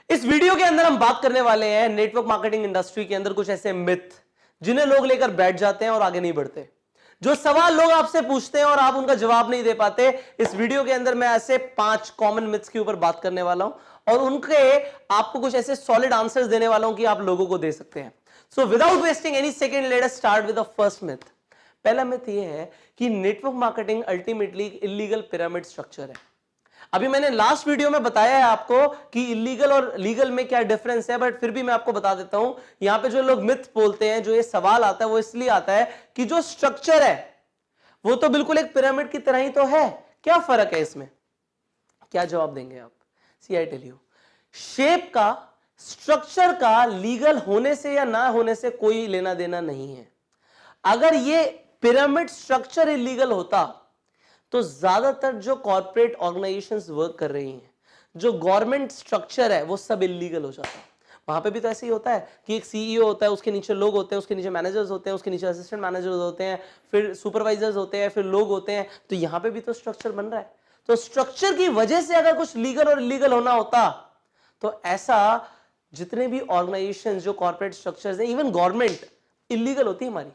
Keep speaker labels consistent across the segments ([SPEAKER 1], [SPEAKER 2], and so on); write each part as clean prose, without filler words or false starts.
[SPEAKER 1] इस वीडियो के अंदर हम बात करने वाले हैं नेटवर्क मार्केटिंग इंडस्ट्री के अंदर कुछ ऐसे मिथ जिन्हें लोग लेकर बैठ जाते हैं और आगे नहीं बढ़ते। जो सवाल लोग आपसे पूछते हैं और आप उनका जवाब नहीं दे पाते। इस वीडियो के अंदर मैं ऐसे 5 कॉमन मिथ्स के ऊपर बात करने वाला हूं और उनके आपको कुछ ऐसे सॉलिड आंसर्स देने वाला हूं कि आप लोगों को दे सकते हैं। So without wasting any second, let us start with the first myth. पहला मिथ यह है कि network marketing ultimately illegal pyramid structure है। अभी मैंने लास्ट वीडियो में बताया है आपको कि इलीगल और लीगल में क्या डिफरेंस है, बट फिर भी मैं आपको बता देता हूं। यहां पे जो लोग मिथ बोलते हैं, जो ये सवाल आता है वो इसलिए आता है कि जो स्ट्रक्चर है वो तो बिल्कुल एक पिरामिड की तरह ही तो है, क्या फर्क है इसमें? क्या जवाब देंगे आप? सी आई टेल यू, शेप का, स्ट्रक्चर का लीगल होने से या ना होने से कोई लेना देना नहीं है। अगर ये पिरामिड स्ट्रक्चर इलीगल होता तो ज्यादातर जो कॉर्पोरेट ऑर्गेनाइजेशंस वर्क कर रही हैं, जो गवर्नमेंट स्ट्रक्चर है, वो सब इलीगल हो जाता है। वहां पे भी तो ऐसे ही होता है कि एक सीईओ होता है, उसके नीचे लोग होते हैं, उसके नीचे मैनेजर्स होते हैं, उसके नीचे असिस्टेंट मैनेजर्स होते हैं, फिर सुपरवाइजर्स होते हैं, फिर लोग होते हैं। तो यहां पे भी तो स्ट्रक्चर बन रहा है। तो स्ट्रक्चर की वजह से अगर कुछ लीगल और इलीगल होना होता तो ऐसा जितने भी ऑर्गेनाइजेशन, जो कॉर्पोरेट स्ट्रक्चर्स है, इवन गवर्नमेंट इलीगल होती है हमारी।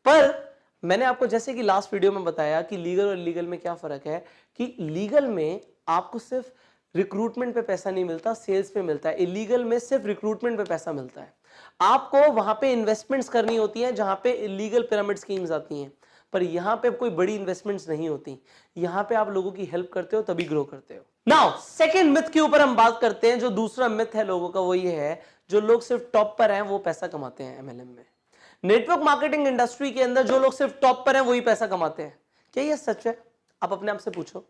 [SPEAKER 1] पर मैंने आपको जैसे कि लास्ट वीडियो में बताया कि लीगल और इलीगल में क्या फर्क है, कि लीगल में आपको सिर्फ रिक्रूटमेंट पे पैसा नहीं मिलता, सेल्स पे मिलता है। इलीगल में सिर्फ रिक्रूटमेंट पे पैसा मिलता है। आपको वहां पे इन्वेस्टमेंट्स करनी होती हैं जहां पे इलीगल पिरामिड स्कीम्स आती हैं, पर यहां पे कोई बड़ी इन्वेस्टमेंट्स नहीं होती। यहां पे आप लोगों की हेल्प करते हो तभी ग्रो करते हो। नाउ सेकंड मिथ के ऊपर हम बात करते हैं। जो दूसरा मिथ है लोगों का वो ये है, जो लोग सिर्फ टॉप पर हैं वो पैसा कमाते हैं एमएलएम में। नेटवर्क मार्केटिंग इंडस्ट्री के अंदर जो लोग सिर्फ टॉप पर हैं वही पैसा कमाते हैं। क्या ये सच है? आप अपने आप से पूछो।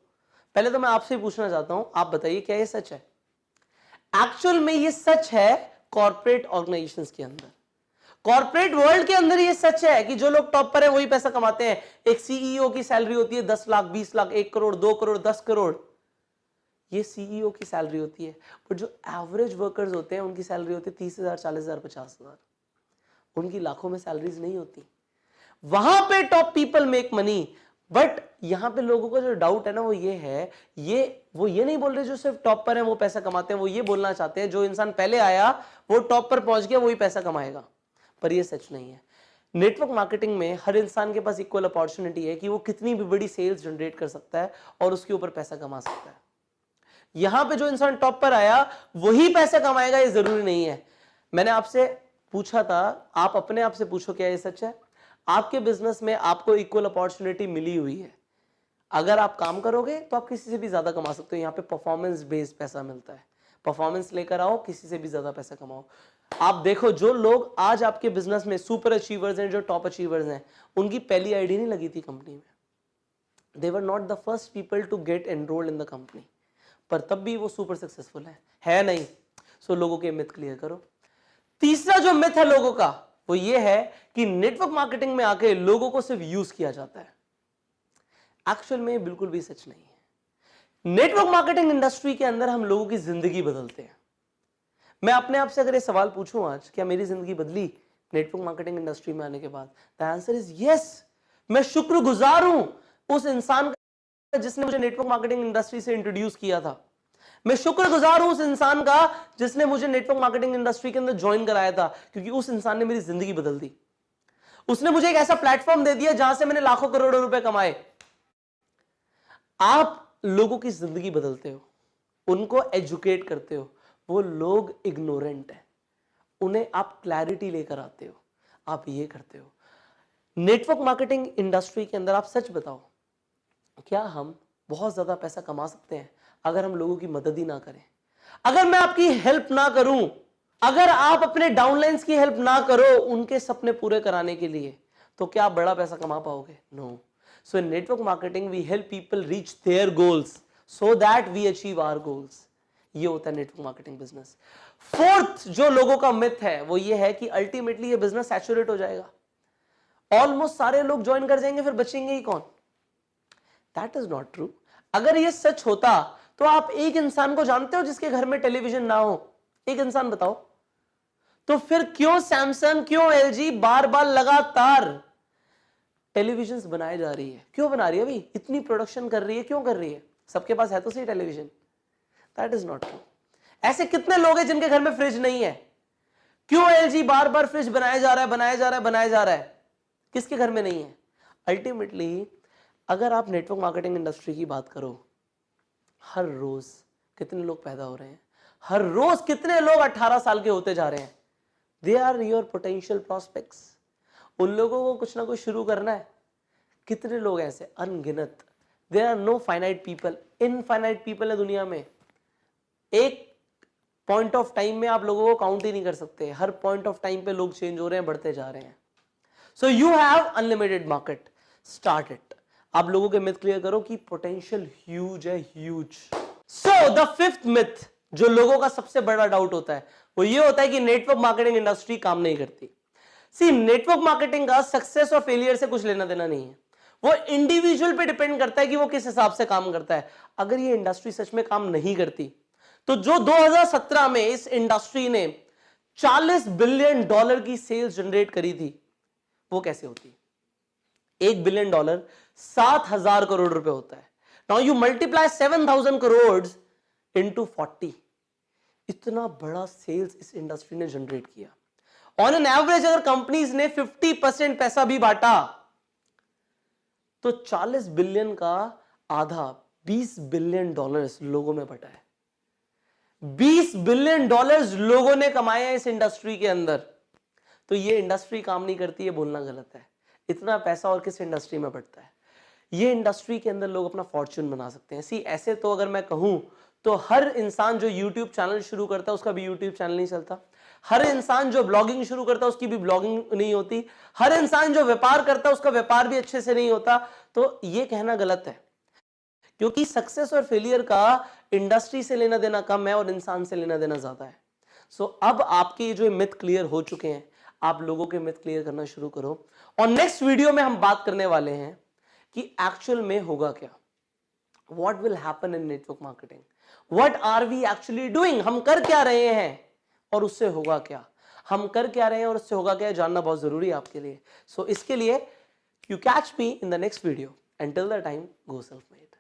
[SPEAKER 1] पहले तो मैं आपसे ही पूछना चाहता हूं, आप बताइए क्या ये सच है? एक्चुअल में ये सच है कॉर्पोरेट ऑर्गेनाइजेशंस के अंदर, कॉर्पोरेट वर्ल्ड के अंदर ये सच है कि जो लोग टॉप पर हैं वही पैसा कमाते हैं। एक सीईओ की सैलरी होती है 10 लाख, 20 लाख, 1 करोड़, 2 करोड़, 10 करोड़। ये सीईओ की सैलरी होती है। पर जो एवरेज वर्कर्स होते हैं उनकी सैलरी होती है 30,000, 40,000, 50,000। उनकी लाखों में सैलरीज नहीं होती। वहां पे top people make money. But यहां पे लोगों का जो डाउट है ना वो ये है, वो ये नहीं बोल रहे जो सिर्फ टॉप पर है वो पैसा कमाते हैं। वो ये बोलना चाहते हैं जो इंसान पहले आया वो टॉप पर पहुंच गया वही पैसा कमाएगा। पर ये सच नहीं है। नेटवर्क मार्केटिंग में हर इंसान के पास इक्वल अपॉर्चुनिटी है कि वो कितनी भी बड़ी सेल्स जनरेट कर सकता है और उसके ऊपर पैसा कमा सकता है। यहां पे जो इंसान टॉप पर आया वही पैसा कमाएगा ये जरूरी नहीं है। मैंने आपसे पूछा था, आप अपने आप से पूछो क्या ये सच है? आपके बिजनेस में आपको इक्वल अपॉर्चुनिटी मिली हुई है। अगर आप काम करोगे तो आप किसी से भी ज्यादा कमा सकते हो। यहां पे परफॉर्मेंस बेस्ड पैसा मिलता है। परफॉर्मेंस लेकर आओ, किसी से भी ज्यादा पैसा कमाओ। आप देखो जो लोग आज आपके बिजनेस में सुपर अचीवर्स हैं, जो टॉप अचीवर्स हैं, उनकी पहली आईडी नहीं लगी थी कंपनी में। They were not the first people to get enrolled in the company, पर तब भी वो सुपर सक्सेसफुल है नहीं? सो लोगों के मिथ क्लियर करो। तीसरा जो मिथ है लोगों का वो ये है कि नेटवर्क मार्केटिंग में आके लोगों को सिर्फ यूज किया जाता है। एक्चुअल में बिल्कुल भी सच नहीं है। नेटवर्क मार्केटिंग इंडस्ट्री के अंदर हम लोगों की जिंदगी बदलते हैं। मैं अपने आप से अगर ये सवाल पूछूं आज, क्या मेरी जिंदगी बदली नेटवर्क मार्केटिंग इंडस्ट्री में आने के बाद? The answer is yes. मैं शुक्रगुजार हूं उस इंसान का जिसने मुझे नेटवर्क मार्केटिंग इंडस्ट्री से इंट्रोड्यूस किया था। मैं शुक्रगुजार हूं उस इंसान का जिसने मुझे नेटवर्क मार्केटिंग इंडस्ट्री के अंदर ज्वाइन कराया था, क्योंकि उस इंसान ने मेरी जिंदगी बदल दी। उसने मुझे एक ऐसा प्लेटफॉर्म दे दिया जहां से मैंने लाखों करोड़ों रुपए कमाए। आप लोगों की जिंदगी बदलते हो, उनको एजुकेट करते हो। वो लोग इग्नोरेंट है, उन्हें आप क्लैरिटी लेकर आते हो। आप ये करते हो। नेटवर्क मार्केटिंग इंडस्ट्री के अंदर आप सच बताओ, क्या हम बहुत ज्यादा पैसा कमा सकते हैं अगर हम लोगों की मदद ही ना करें? अगर मैं आपकी हेल्प ना करूं, अगर आप अपने डाउनलाइंस की हेल्प ना करो उनके सपने पूरे कराने के लिए, तो क्या आप बड़ा पैसा कमा पाओगे? No. So in network marketing we help people reach their goals so that we achieve our goals. ये होता है नेटवर्क मार्केटिंग बिजनेस। फोर्थ जो लोगों का मिथ है वो ये है कि अल्टीमेटली ये बिजनेस सैचुरेट हो जाएगा, ऑलमोस्ट सारे लोग ज्वाइन कर जाएंगे, फिर बचेंगे ही कौन? That is not true. अगर ये सच होता तो आप एक इंसान को जानते हो जिसके घर में टेलीविजन ना हो? एक इंसान बताओ। तो फिर क्यों सैमसंग, क्यों एलजी बार बार लगातार टेलीविजन बनाए जा रही है? क्यों बना रही है? अभी इतनी प्रोडक्शन कर रही है, क्यों कर रही है? सबके पास है तो सही television. That is not true. ऐसे कितने लोग हैं जिनके घर में फ्रिज नहीं है? क्यों एलजी बार बार फ्रिज बनाया जा रहा है, बनाया जा रहा है, बनाया जा रहा है? किसके घर में नहीं है? अल्टीमेटली अगर आप नेटवर्क मार्केटिंग इंडस्ट्री की बात करो, हर रोज कितने लोग पैदा हो रहे हैं, हर रोज कितने लोग 18 साल के होते जा रहे हैं। They are your potential prospects. उन लोगों को कुछ ना कुछ शुरू करना है। कितने लोग ऐसे? अनगिनत। There are no finite people, infinite people है दुनिया में। एक पॉइंट ऑफ टाइम में आप लोगों को काउंट ही नहीं कर सकते। हर पॉइंट ऑफ टाइम पे लोग चेंज हो रहे हैं, बढ़ते जा रहे हैं। So you have unlimited market, start it. आप लोगों के मिथ क्लियर करो कि पोटेंशियल ह्यूज है, huge. So the fifth myth जो लोगों का सबसे बड़ा डाउट होता है वो ये होता है कि नेटवर्क मार्केटिंग इंडस्ट्री काम नहीं करती। सी, नेटवर्क मार्केटिंग का सक्सेस और फेलियर से कुछ लेना देना नहीं है। वो इंडिविजुअल पे डिपेंड करता है कि वो किस हिसाब से काम करता है। अगर ये इंडस्ट्री सच में काम नहीं करती तो जो 2017 में इस इंडस्ट्री ने $40 बिलियन की सेल्स जनरेट करी थी वो कैसे होती? $1 बिलियन 7,000 करोड़ रुपए होता है। Now you multiply 7,000 crore into 40। इतना बड़ा सेल्स इस इंडस्ट्री ने जनरेट किया। ऑन एन एवरेज अगर कंपनीज ने 50% पैसा भी बांटा तो 40 बिलियन का आधा $20 बिलियन लोगों में बटा है। $20 बिलियन लोगों ने कमाया इस इंडस्ट्री के अंदर। तो ये इंडस्ट्री काम नहीं करती है बोलना गलत है। इतना पैसा और किस इंडस्ट्री में बढ़ता है? ये इंडस्ट्री के अंदर लोग अपना फॉर्च्यून बना सकते हैं। सी, ऐसे तो अगर मैं कहूं तो हर इंसान जो YouTube चैनल शुरू करता है उसका भी YouTube चैनल नहीं चलता। हर इंसान जो ब्लॉगिंग शुरू करता है उसकी भी ब्लॉगिंग नहीं होती। हर इंसान जो व्यापार करता है उसका व्यापार भी अच्छे से नहीं होता। तो ये कहना गलत है, क्योंकि सक्सेस और फेलियर का इंडस्ट्री से लेना देना कम है और इंसान से लेना देना ज्यादा है। सो अब आपके जो मिथ क्लियर हो चुके हैं, आप लोगों के मिथ क्लियर करना शुरू करो। और नेक्स्ट वीडियो में हम बात करने वाले हैं कि एक्चुअल में होगा क्या। What will happen in network marketing, what are we actually doing. हम कर क्या रहे हैं और उससे होगा क्या। हम कर क्या रहे हैं और उससे होगा क्या, जानना बहुत जरूरी है आपके लिए। सो इसके लिए you catch me in the next video. Until the time, go self-made.